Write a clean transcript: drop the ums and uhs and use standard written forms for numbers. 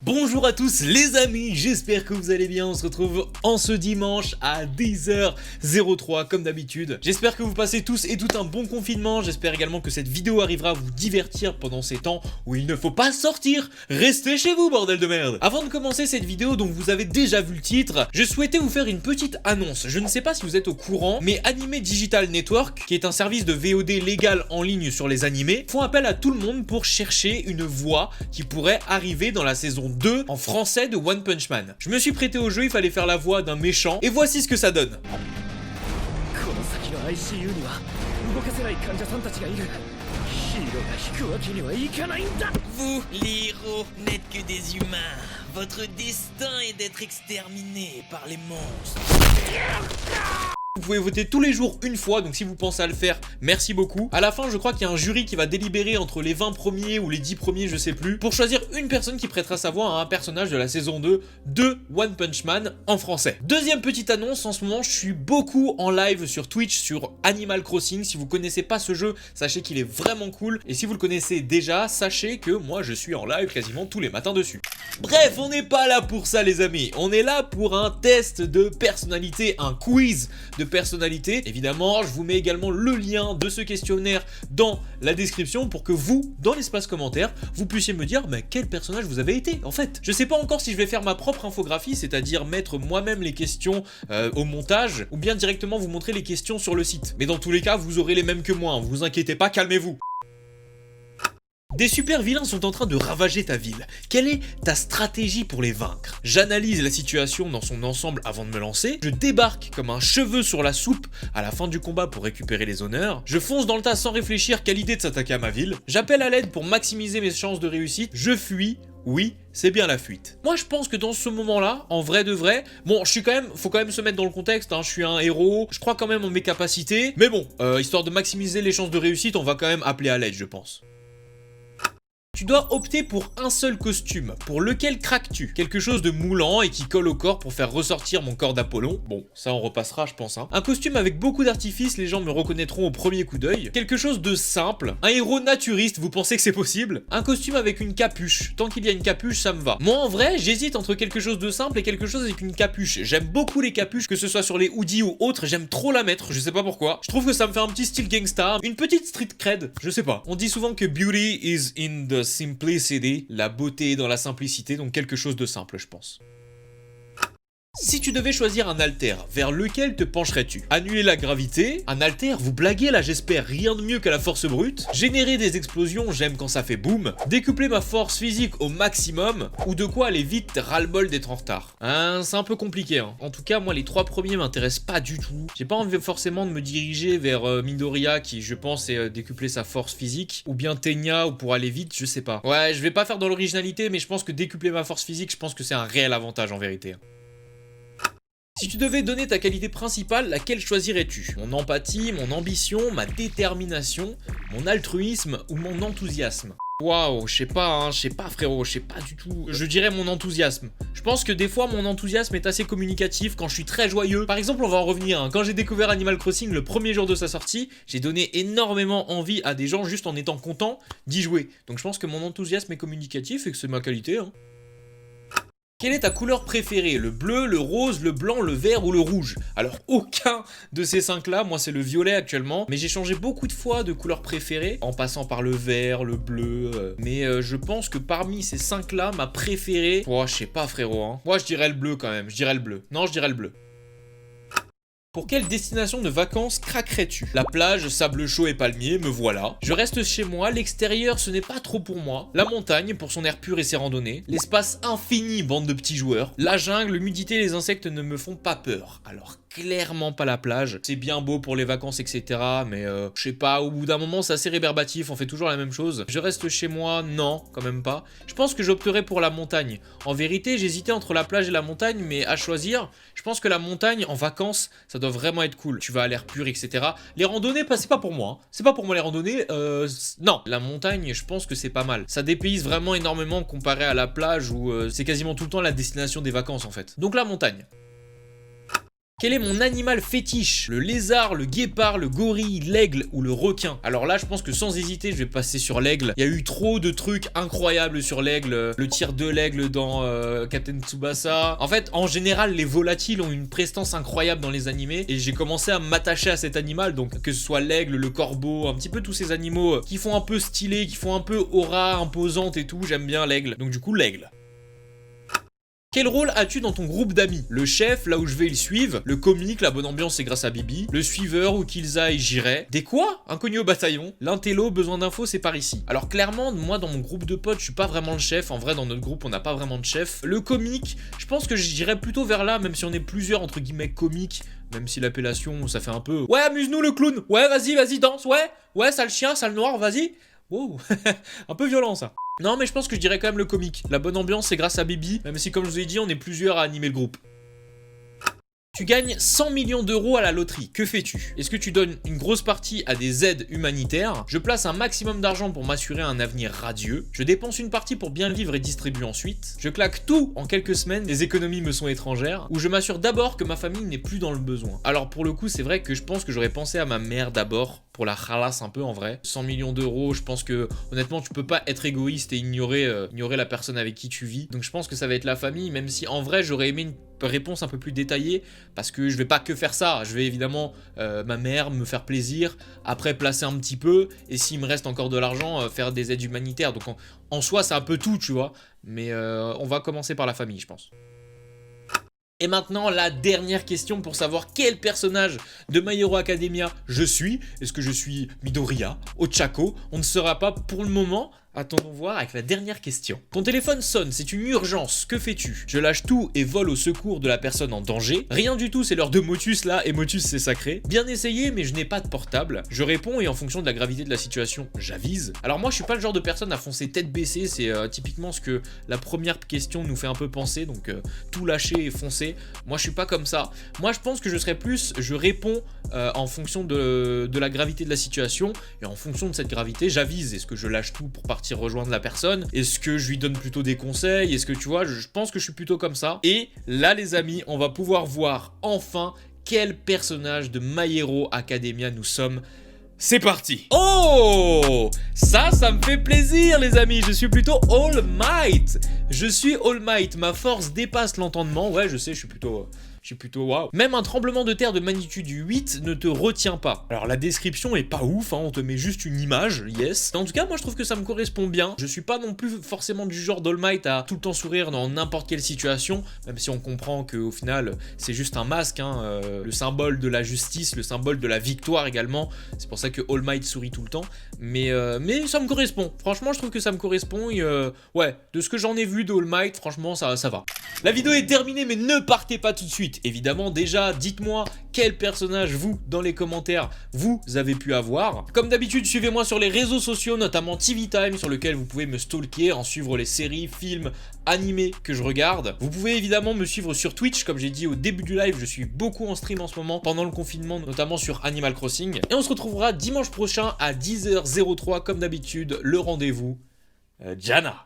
Bonjour à tous les amis, j'espère que vous allez bien, on se retrouve en ce dimanche à 10h03 comme d'habitude. J'espère que vous passez tous et toutes un bon confinement, j'espère également que cette vidéo arrivera à vous divertir pendant ces temps où il ne faut pas sortir. Restez chez vous bordel de merde. Avant de commencer cette vidéo, donc vous avez déjà vu le titre, je souhaitais vous faire une petite annonce. Je ne sais pas si vous êtes au courant, mais Anime Digital Network, qui est un service de VOD légal en ligne sur les animés, font appel à tout le monde pour chercher une voix qui pourrait arriver dans la saison 2 en français de One Punch Man. Je me suis prêté au jeu, il fallait faire la voix d'un méchant, et voici ce que ça donne. Vous, les héros, n'êtes que des humains. Votre destin est d'être exterminés par les monstres. Vous pouvez voter tous les jours une fois, donc si vous pensez à le faire, merci beaucoup. À la fin, je crois qu'il y a un jury qui va délibérer entre les 20 premiers ou les 10 premiers, je sais plus, pour choisir une personne qui prêtera sa voix à un personnage de la saison 2 de One Punch Man en français. Deuxième petite annonce, en ce moment, je suis beaucoup en live sur Twitch sur Animal Crossing. Si vous connaissez pas ce jeu, sachez qu'il est vraiment cool. Et si vous le connaissez déjà, sachez que moi, je suis en live quasiment tous les matins dessus. Bref, on n'est pas là pour ça, les amis. On est là pour un test de personnalité, un quiz de personnalité. Évidemment, je vous mets également le lien de ce questionnaire dans la description pour que vous, dans l'espace commentaire, vous puissiez me dire mais quel personnage vous avez été en fait. Je sais pas encore si je vais faire ma propre infographie, c'est-à-dire mettre moi-même les questions au montage ou bien directement vous montrer les questions sur le site. Mais dans tous les cas, vous aurez les mêmes que moi, hein. Vous inquiétez pas, calmez-vous. Des super vilains sont en train de ravager ta ville. Quelle est ta stratégie pour les vaincre? J'analyse la situation dans son ensemble avant de me lancer. Je débarque comme un cheveu sur la soupe à la fin du combat pour récupérer les honneurs. Je fonce dans le tas sans réfléchir quelle idée de s'attaquer à ma ville. J'appelle à l'aide pour maximiser mes chances de réussite. Je fuis. Oui, c'est bien la fuite. Moi, je pense que dans ce moment-là, en vrai de vrai, bon, faut quand même se mettre dans le contexte, hein, je suis un héros, je crois quand même en mes capacités, mais bon, histoire de maximiser les chances de réussite, on va quand même appeler à l'aide, je pense. Tu dois opter pour un seul costume. Pour lequel craques-tu? Quelque chose de moulant et qui colle au corps pour faire ressortir mon corps d'Apollon. Bon, ça on repassera je pense. Hein. Un costume avec beaucoup d'artifices, les gens me reconnaîtront au premier coup d'œil. Quelque chose de simple. Un héros naturiste, vous pensez que c'est possible? Un costume avec une capuche. Tant qu'il y a une capuche, ça me va. Moi en vrai, j'hésite entre quelque chose de simple et quelque chose avec une capuche. J'aime beaucoup les capuches, que ce soit sur les hoodies ou autres, j'aime trop la mettre, je sais pas pourquoi. Je trouve que ça me fait un petit style gangsta, une petite street cred, je sais pas. On dit souvent que beauty is in the simplicity, la beauté est dans la simplicité, donc quelque chose de simple je pense. Si tu devais choisir un alter, vers lequel te pencherais-tu? Annuler la gravité? Un alter, vous blaguez là j'espère, rien de mieux que la force brute? Générer des explosions, j'aime quand ça fait boum? Décupler ma force physique au maximum? Ou de quoi aller vite, ras-le-bol d'être en retard? Hein, c'est un peu compliqué hein. En tout cas moi les trois premiers m'intéressent pas du tout. J'ai pas envie forcément de me diriger vers Midoriya qui je pense est décupler sa force physique, ou bien Tenya ou pour aller vite, je sais pas. Ouais, je vais pas faire dans l'originalité mais je pense que décupler ma force physique, je pense que c'est un réel avantage en vérité. Si tu devais donner ta qualité principale, laquelle choisirais-tu? Mon empathie, mon ambition, ma détermination, mon altruisme ou mon enthousiasme? Waouh, je sais pas frérot, je sais pas du tout. Je dirais mon enthousiasme. Je pense que des fois mon enthousiasme est assez communicatif quand je suis très joyeux. Par exemple, on va en revenir, hein. Quand j'ai découvert Animal Crossing le premier jour de sa sortie, j'ai donné énormément envie à des gens juste en étant content d'y jouer. Donc je pense que mon enthousiasme est communicatif et que c'est ma qualité, hein. Quelle est ta couleur préférée? Le bleu, le rose, le blanc, le vert ou le rouge? Alors aucun de ces 5 là, moi c'est le violet actuellement, mais j'ai changé beaucoup de fois de couleur préférée, en passant par le vert, le bleu, mais je pense que parmi ces 5 là, ma préférée, je sais pas frérot, hein. Moi je dirais le bleu quand même, je dirais le bleu. Non, je dirais le bleu. Pour quelle destination de vacances craquerais-tu? La plage, sable chaud et palmier, me voilà. Je reste chez moi, l'extérieur ce n'est pas trop pour moi. La montagne pour son air pur et ses randonnées. L'espace infini, bande de petits joueurs. La jungle, l'humidité et les insectes ne me font pas peur. Alors clairement pas la plage. C'est bien beau pour les vacances etc. Mais je sais pas, au bout d'un moment c'est assez rébarbatif, on fait toujours la même chose. Je reste chez moi, non, quand même pas. Je pense que j'opterais pour la montagne. En vérité j'hésitais entre la plage et la montagne, mais à choisir, je pense que la montagne en vacances ça doit vraiment être cool. Tu vas à l'air pur etc. Les randonnées, c'est pas pour moi, hein. C'est pas pour moi les randonnées, non. La montagne je pense que c'est pas mal. Ça dépayse vraiment énormément comparé à la plage où c'est quasiment tout le temps la destination des vacances en fait. Donc la montagne. Quel est mon animal fétiche? Le lézard, le guépard, le gorille, l'aigle ou le requin? Alors là, je pense que sans hésiter, je vais passer sur l'aigle. Il y a eu trop de trucs incroyables sur l'aigle. Le tir de l'aigle dans Captain Tsubasa. En fait, en général, les volatiles ont une prestance incroyable dans les animés. Et j'ai commencé à m'attacher à cet animal. Donc que ce soit l'aigle, le corbeau, un petit peu tous ces animaux qui font un peu stylé, qui font un peu aura imposante et tout. J'aime bien l'aigle. Donc du coup, l'aigle. Quel rôle as-tu dans ton groupe d'amis? Le chef, là où je vais, ils suivent. Le comique, la bonne ambiance, c'est grâce à Bibi. Le suiveur, où qu'ils aillent, j'irai. Des quoi? Inconnu au bataillon. L'intello, besoin d'infos, c'est par ici. Alors clairement, moi, dans mon groupe de potes, je suis pas vraiment le chef. En vrai, dans notre groupe, on n'a pas vraiment de chef. Le comique, je pense que j'irais plutôt vers là, même si on est plusieurs, entre guillemets, comiques. Même si l'appellation, ça fait un peu... Ouais, amuse-nous le clown. Ouais, vas-y, danse, ouais. Ouais, sale chien, sale noir, vas-y. Wow, un peu violent ça. Non mais je pense que je dirais quand même le comique. La bonne ambiance c'est grâce à Bibi, même si comme je vous ai dit on est plusieurs à animer le groupe. Tu gagnes 100 millions d'euros à la loterie, que fais-tu? Est-ce que tu donnes une grosse partie à des aides humanitaires? Je place un maximum d'argent pour m'assurer un avenir radieux. Je dépense une partie pour bien vivre et distribuer ensuite. Je claque tout en quelques semaines, les économies me sont étrangères. Ou je m'assure d'abord que ma famille n'est plus dans le besoin. Alors pour le coup c'est vrai que je pense que j'aurais pensé à ma mère d'abord, pour la ralasse un peu en vrai. 100 millions d'euros, je pense que honnêtement tu peux pas être égoïste et ignorer la personne avec qui tu vis. Donc je pense que ça va être la famille, même si en vrai j'aurais aimé une réponse un peu plus détaillée, parce que je vais pas que faire ça, je vais évidemment ma mère, me faire plaisir, après placer un petit peu, et s'il me reste encore de l'argent, faire des aides humanitaires. Donc en soi c'est un peu tout tu vois, mais on va commencer par la famille je pense. Et maintenant, la dernière question pour savoir quel personnage de My Hero Academia je suis. Est-ce que je suis Midoriya, Ochako? On ne saura pas pour le moment. Attendons voir avec la dernière question. Ton téléphone sonne, c'est une urgence, que fais-tu? Je lâche tout et vole au secours de la personne en danger. Rien du tout, c'est l'heure de Motus là, et Motus c'est sacré. Bien essayé, mais je n'ai pas de portable. Je réponds et en fonction de la gravité de la situation, j'avise. Alors moi je suis pas le genre de personne à foncer tête baissée, c'est typiquement ce que la première question nous fait un peu penser, donc tout lâcher et foncer. Moi je suis pas comme ça. Moi je pense que je serais plus, je réponds en fonction de la gravité de la situation, et en fonction de cette gravité, j'avise. Est-ce que je lâche tout pour partir rejoindre la personne? Est-ce que je lui donne plutôt des conseils? Est-ce que tu vois, je pense que je suis plutôt comme ça. Et là les amis, on va pouvoir voir enfin quel personnage de My Hero Academia nous sommes. C'est parti. Oh, ça me fait plaisir les amis, je suis plutôt All Might. Je suis All Might, ma force dépasse l'entendement. Ouais je sais, je suis plutôt waouh. Même un tremblement de terre de magnitude 8 ne te retient pas. Alors la description est pas ouf, hein, on te met juste une image, yes. En tout cas, moi je trouve que ça me correspond bien. Je suis pas non plus forcément du genre d'All Might à tout le temps sourire dans n'importe quelle situation, même si on comprend qu'au final, c'est juste un masque, hein, le symbole de la justice, le symbole de la victoire également. C'est pour ça que All Might sourit tout le temps. Mais ça me correspond. Franchement, je trouve que ça me correspond. Et, ouais, de ce que j'en ai vu de All Might, franchement, ça va. La vidéo est terminée, mais ne partez pas tout de suite. Évidemment, déjà, dites-moi quel personnage vous, dans les commentaires, vous avez pu avoir. Comme d'habitude, suivez-moi sur les réseaux sociaux, notamment TV Time, sur lequel vous pouvez me stalker, en suivre les séries, films, animés que je regarde. Vous pouvez évidemment me suivre sur Twitch, comme j'ai dit au début du live, je suis beaucoup en stream en ce moment, pendant le confinement, notamment sur Animal Crossing. Et on se retrouvera dimanche prochain à 10h03, comme d'habitude, le rendez-vous. Jana.